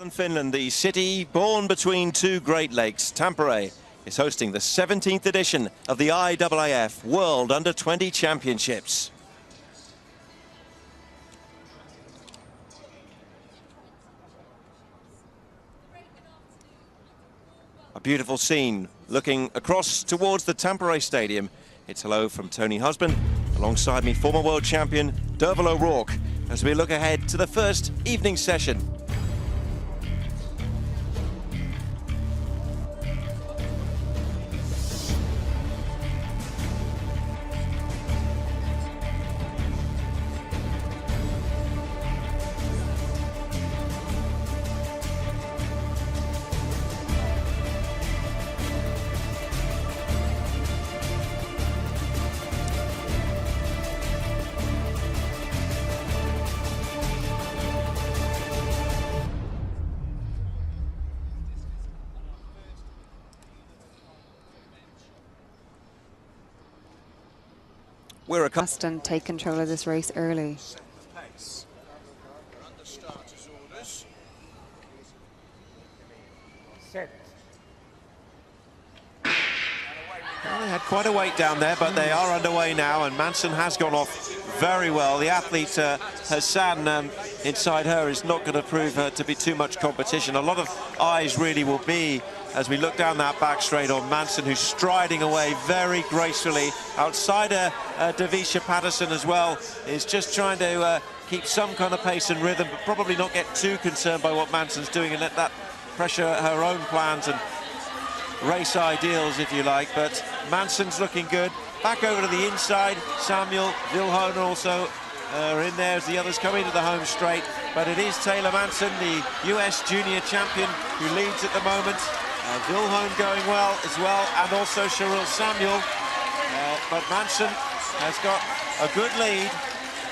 In Finland, the city born between two Great Lakes, Tampere, is hosting the 17th edition of the IAAF World Under-20 Championships. A beautiful scene looking across towards the Tampere Stadium. It's hello from Tony Husband, alongside me former world champion Derval O'Rourke, as we look ahead to the first evening session. We're and take control of this race early. Well, they had quite a wait down there, but they are underway now, and Manson has gone off very well. The athlete, Hassan, inside her is not going to prove her to be too much competition. A lot of eyes really will be, as we look down that back straight, on Manson, who's striding away very gracefully. Outsider Davisha Patterson as well is just trying to keep some kind of pace and rhythm, but probably not get too concerned by what Manson's doing and let that pressure her own plans and race ideals, if you like. But Manson's looking good. Back over to the inside, Samuel, Vilhone also are in there as the others come into the home straight. But it is Taylor Manson, the US junior champion, who leads at the moment. Vilhone going well as well, and also Cheryl Samuel. But Manson has got a good lead,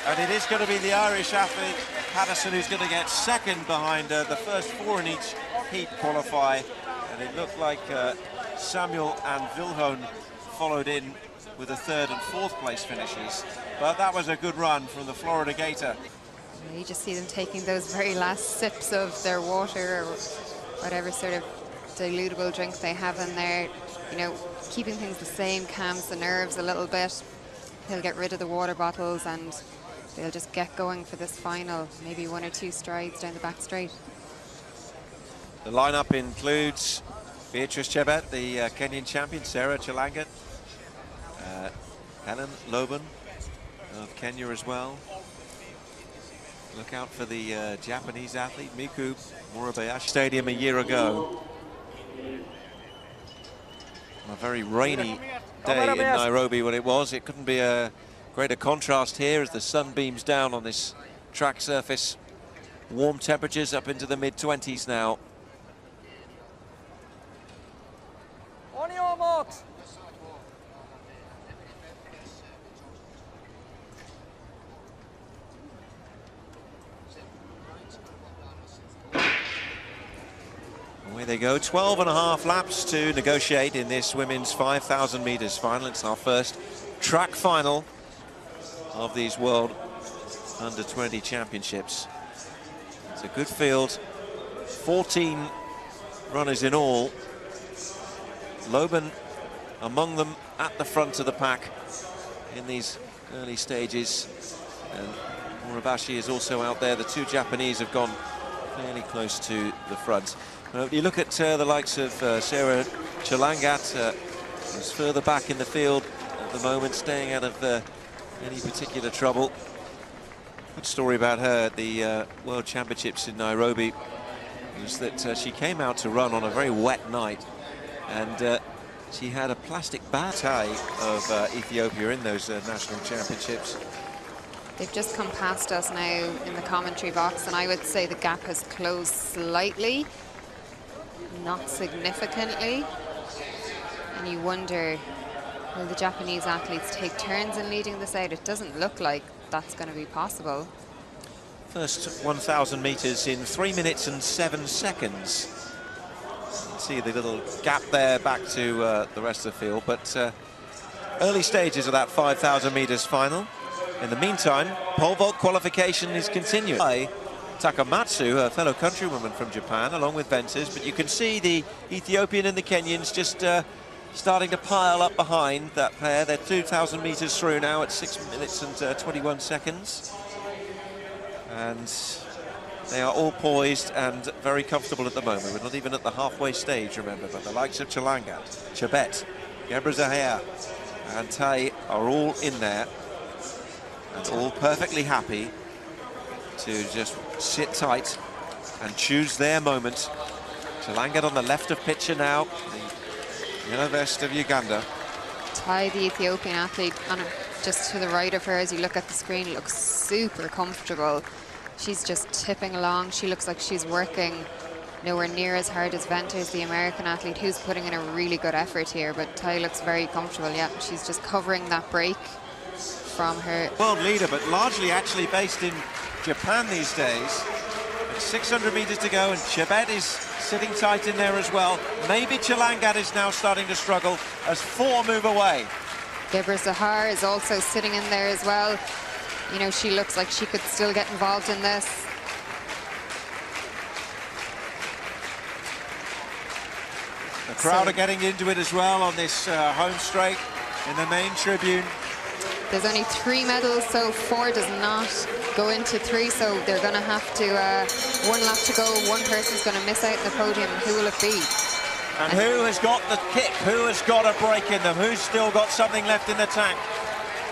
and it is going to be the Irish athlete Patterson who's going to get second behind the first four in each heat qualify. And it looked like Samuel and Vilhone followed in with the third and fourth place finishes. But that was a good run from the Florida Gator. You just see them taking those very last sips of their water or whatever sort of dilutable drink they have in there, you know, keeping things the same, calms the nerves a little bit. They'll get rid of the water bottles and they'll just get going for this final, maybe one or two strides down the back straight. The lineup includes Beatrice Chebet, the Kenyan champion, Sarah Chelangat, Helen Loban of Kenya as well. Look out for the Japanese athlete Miku Murabayashi. Stadium a year ago. A very rainy day in Nairobi when it was. It couldn't be a greater contrast here as the sun beams down on this track surface. Warm temperatures up into the mid-20s now. On your mark. Away they go, 12.5 laps to negotiate in this women's 5,000 meters final. It's our first track final of these World Under-20 Championships. It's a good field, 14 runners in all. Loban among them at the front of the pack in these early stages. And Murabayashi is also out there. The two Japanese have gone fairly close to the front. You look at the likes of Sarah Chelangat, who's further back in the field at the moment, staying out of any particular trouble. Good story about her at the World Championships in Nairobi was that she came out to run on a very wet night, and she had a plastic bag of Ethiopia in those national championships. They've just come past us now in the commentary box, and I would say the gap has closed slightly, not significantly. And you wonder, will the Japanese athletes take turns in leading this out? It doesn't look like that's going to be possible. First 1,000 meters in 3 minutes and 7 seconds. See the little gap there back to the rest of the field, but early stages of that 5,000 meters final. In the meantime, pole vault qualification is continuing. Takamatsu, a fellow countrywoman from Japan, along with Ventus, but you can see the Ethiopian and the Kenyans just starting to pile up behind that pair. They're 2,000 meters through now at 6 minutes and 21 seconds. And they are all poised and very comfortable at the moment. We're not even at the halfway stage, remember, but the likes of Chilangat, Chebet, Gebrselassie and Tai are all in there and all perfectly happy to just sit tight and choose their moment. Chilangat on the left of picture now, the yellow vest of Uganda. Tai, the Ethiopian athlete, just to the right of her as you look at the screen, looks super comfortable. She's just tipping along. She looks like she's working nowhere near as hard as Ventus, the American athlete, who's putting in a really good effort here, but Tai looks very comfortable. Yeah, she's just covering that break from her. World leader, but largely actually based in Japan these days. 600 meters to go, and Chebet is sitting tight in there as well. Maybe Chilangat is now starting to struggle as 4 move away. Gebrselassie is also sitting in there as well. You know, she looks like she could still get involved in this. The crowd are getting into it as well on this home straight in the main tribune. There's only 3 medals, so 4 does not go into 3, so they're going to have to, 1 lap to go, one person's going to miss out on the podium. Who will it be? And who has got the kick? Who has got a break in them? Who's still got something left in the tank?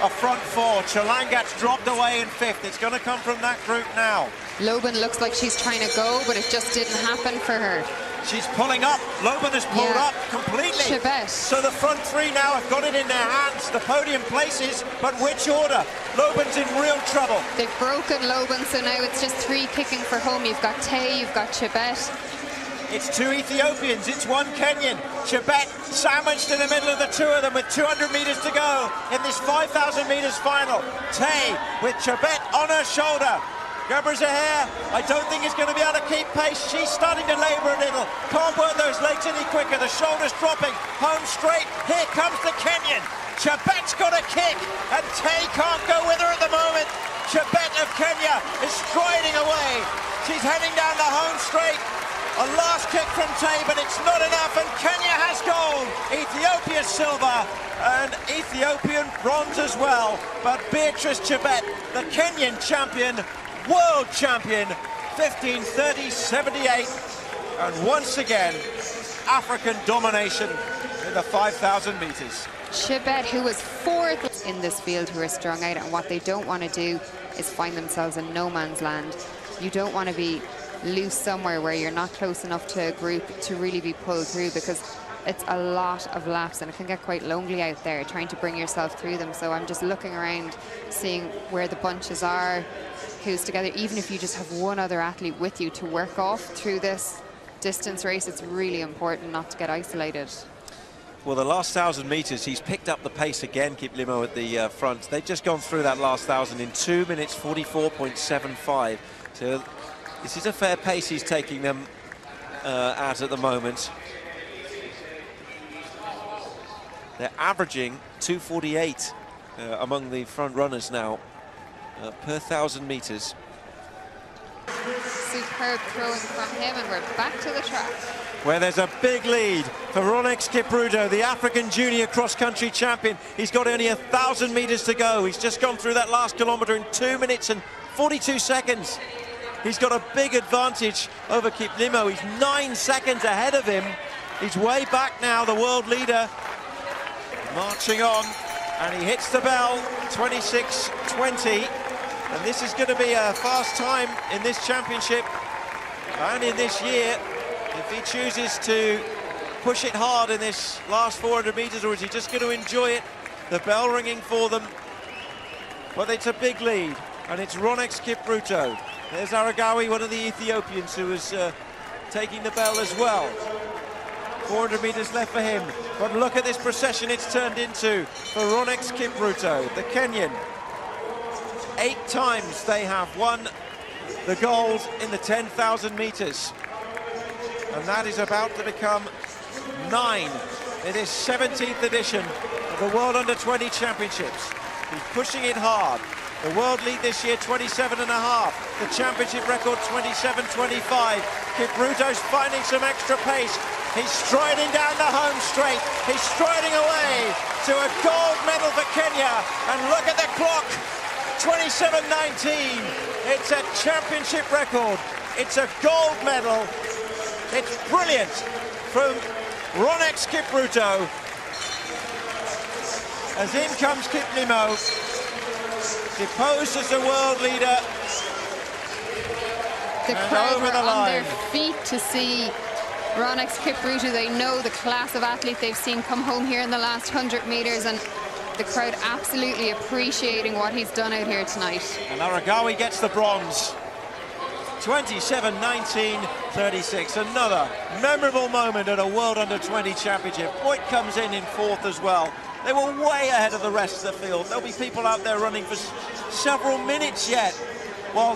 A front 4. Chilangat's dropped away in 5th. It's going to come from that group now. Loban looks like she's trying to go, but it just didn't happen for her. She's pulling up. Loban has pulled up completely. Chebet. So the front 3 now have got it in their hands. The podium places, but which order? Loban's in real trouble. They've broken Loban, so now it's just 3 kicking for home. You've got Tai, you've got Chebet. It's 2 Ethiopians, it's 1 Kenyan. Chebet sandwiched in the middle of the 2 of them with 200 meters to go in this 5,000 meters final. Tai with Chebet on her shoulder. Gebrselassie, I don't think is going to be able to keep pace. She's starting to labour a little. Can't work those legs any quicker. The shoulder's dropping. Home straight. Here comes the Kenyan. Chebet's got a kick, and Tai can't go with her at the moment. Chebet of Kenya is striding away. She's heading down the home straight. A last kick from Tai, but it's not enough, and Kenya has gold. Ethiopia silver, and Ethiopian bronze as well. But Beatrice Chebet, the Kenyan champion, world champion, 15:30.78, and once again, African domination in the 5,000 meters. Chebet, who was 4th in this field, who are strung out, and what they don't want to do is find themselves in no man's land. You don't want to be loose somewhere where you're not close enough to a group to really be pulled through, because it's a lot of laps and it can get quite lonely out there trying to bring yourself through them. So I'm just looking around, seeing where the bunches are, who's together. Even if you just have one other athlete with you to work off through this distance race, it's really important not to get isolated. Well, the last 1,000 meters, he's picked up the pace again, Kiplimo at the front. They've just gone through that last 1,000 in 2 minutes 44.75. So this is a fair pace he's taking them at the moment. They're averaging 2:48 among the front runners now per 1,000 meters. Superb throwing from him, and we're back to the track, where there's a big lead for Ronex Kipruto, the African junior cross-country champion. He's got only 1,000 meters to go. He's just gone through that last kilometer in 2 minutes and 42 seconds. He's got a big advantage over Kiplimo. He's 9 seconds ahead of him. He's way back now, the world leader, marching on, and he hits the bell, 26:20. And this is going to be a fast time in this championship and in this year, if he chooses to push it hard in this last 400 meters, or is he just going to enjoy it? The bell ringing for them, but it's a big lead, and it's Ronex Kipruto. There's Aragawi, one of the Ethiopians, who is taking the bell as well. 400 meters left for him, but look at this procession it's turned into for Ronex Kipruto, the Kenyan. 8 times they have won the gold in the 10,000 meters, and that is about to become 9 in his 17th edition of the World Under 20 Championships. He's pushing it hard. The world lead this year, 27.5. The championship record, 27.25. Kipruto's finding some extra pace. He's striding down the home straight. He's striding away to a gold medal for Kenya. And look at the clock, 27.19. It's a championship record. It's a gold medal. It's brilliant from Ronex Kipruto. As in comes Kiplimo, deposed as the world leader. The crowd were on their feet to see Ronex Kipruto. They know the class of athlete they've seen come home here in the last 100 meters, and the crowd absolutely appreciating what he's done out here tonight. And Aragawi gets the bronze. 27.19.36. Another memorable moment at a World Under-20 Championship. Boyd comes in fourth as well. They were way ahead of the rest of the field. There'll be people out there running for several minutes yet while